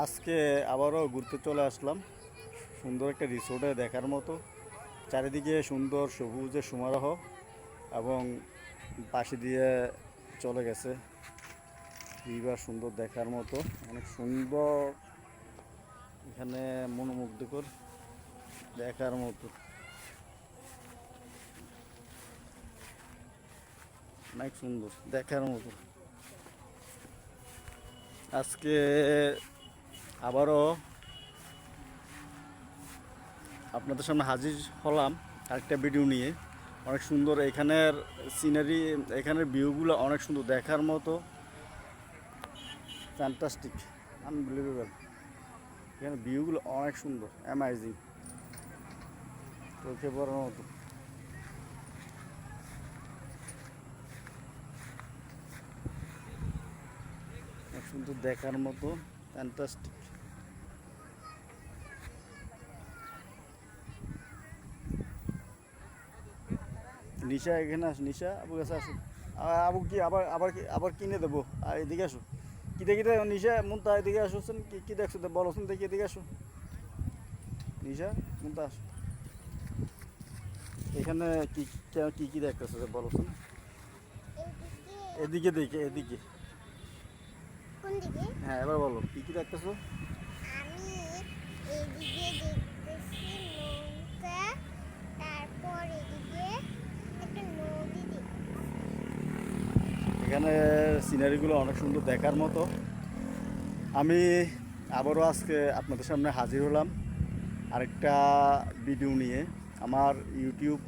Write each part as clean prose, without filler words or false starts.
আজকে আবারও ঘুরতে চলে আসলাম সুন্দর একটা রিসোর্টে দেখার মতো। চারিদিকে সুন্দর সবুজের সমারোহ এবং পাশে দিয়ে চলে গেছে রিভার, সুন্দর দেখার মতো, অনেক সুন্দর। এখানে মনোমুগ্ধকর দেখার মতো, অনেক সুন্দর দেখার মতো। আজকে আবারও আপনাদের সামনে হাজির হলাম আরেকটা ভিডিও নিয়ে। অনেক সুন্দর এখানের সিনারি, এখানের ভিউগুলো অনেক সুন্দর দেখার মতো, ফ্যান্টাস্টিক, আনবিলিভেবল। এখানে ভিউগুলো অনেক সুন্দর, অ্যামাইজিং, চোখে পড়ার মতো। অনেক সুন্দর দেখার মতো, ফ্যান্টাস্টিক। নিশা এখানে আসো, নিশা আবু কাছে আসো। আবু কি আবার আবার আবার কিনে দেবো, আর এদিকে আসো। কী দেখি দেখ নিশা মুন্তা, এদিকে আসোছেন, কি কী দেখছো বলোছেন দেখি, এদিকে আসো নিশা মুন্তা আসো। এখানে কি কি কি দেখতেছো বলোছেন? এদিকে দেখে, এদিকে। কোন দিকে? হ্যাঁ, এবার বলো কি কি দেখতেছো? আমি এদিকে দেখতেছি নৌকা, তারপর এদিকে একটা নদী দেখতেছি। এখানে সিনারিগুলো অনেক সুন্দর দেখার মতো। আমি আবারও আজকে আপনাদের সামনে হাজির হলাম আরেকটা ভিডিও নিয়ে। আমার ইউটিউব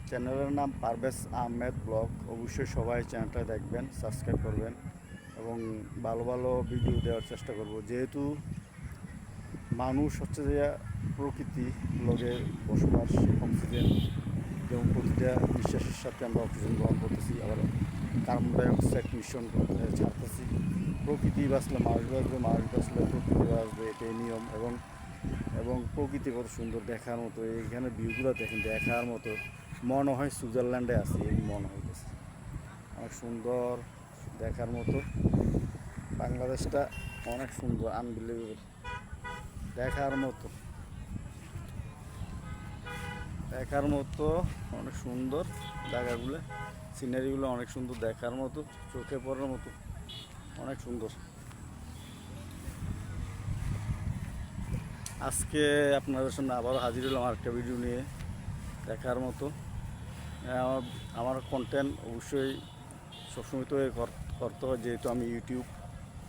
চ্যানেলের নাম পারভেজ আহমেদ ব্লগ। অবশ্যই সবাই চ্যানেলটা দেখবেন, সাবস্ক্রাইব করবেন এবং ভালো ভালো ভিডিও দেওয়ার চেষ্টা করব। যেহেতু মানুষ হচ্ছে যে প্রকৃতি লগে বসবাস, অক্সিজেন, যেমন প্রতিটা নিঃশ্বাসের সাথে আমরা অক্সিজেন গ্রহণ করতেছি, আবার কার্বন ডাইঅক্সাইড মিশ্রণ ছাড়তেছি। প্রকৃতি বাঁচলে মানুষ বাঁচবে, মানুষ বাঁচলে প্রকৃতি বাঁচবে, এটাই নিয়ম। এবং এবং প্রকৃতি কত সুন্দর দেখার মতো। এইখানে ভিউগুলো দেখেন, দেখার মতো, মনে হয় সুইজারল্যান্ডে আছি, এই মনে হইতেছে। অনেক সুন্দর দেখার মতো, বাংলাদেশটা অনেক সুন্দর, আনবিলিভেবল, দেখার মতো, দেখার মতো, অনেক সুন্দর জায়গাগুলো, সিনারিগুলো অনেক সুন্দর দেখার মতো, চোখে পড়ার মতো, অনেক সুন্দর। আজকে আপনাদের সামনে আবারও হাজির হলাম আরেকটা ভিডিও নিয়ে দেখার মতো। আমার আমার কন্টেন্ট অবশ্যই সবসময় তো করতে হয়, যেহেতু আমি ইউটিউব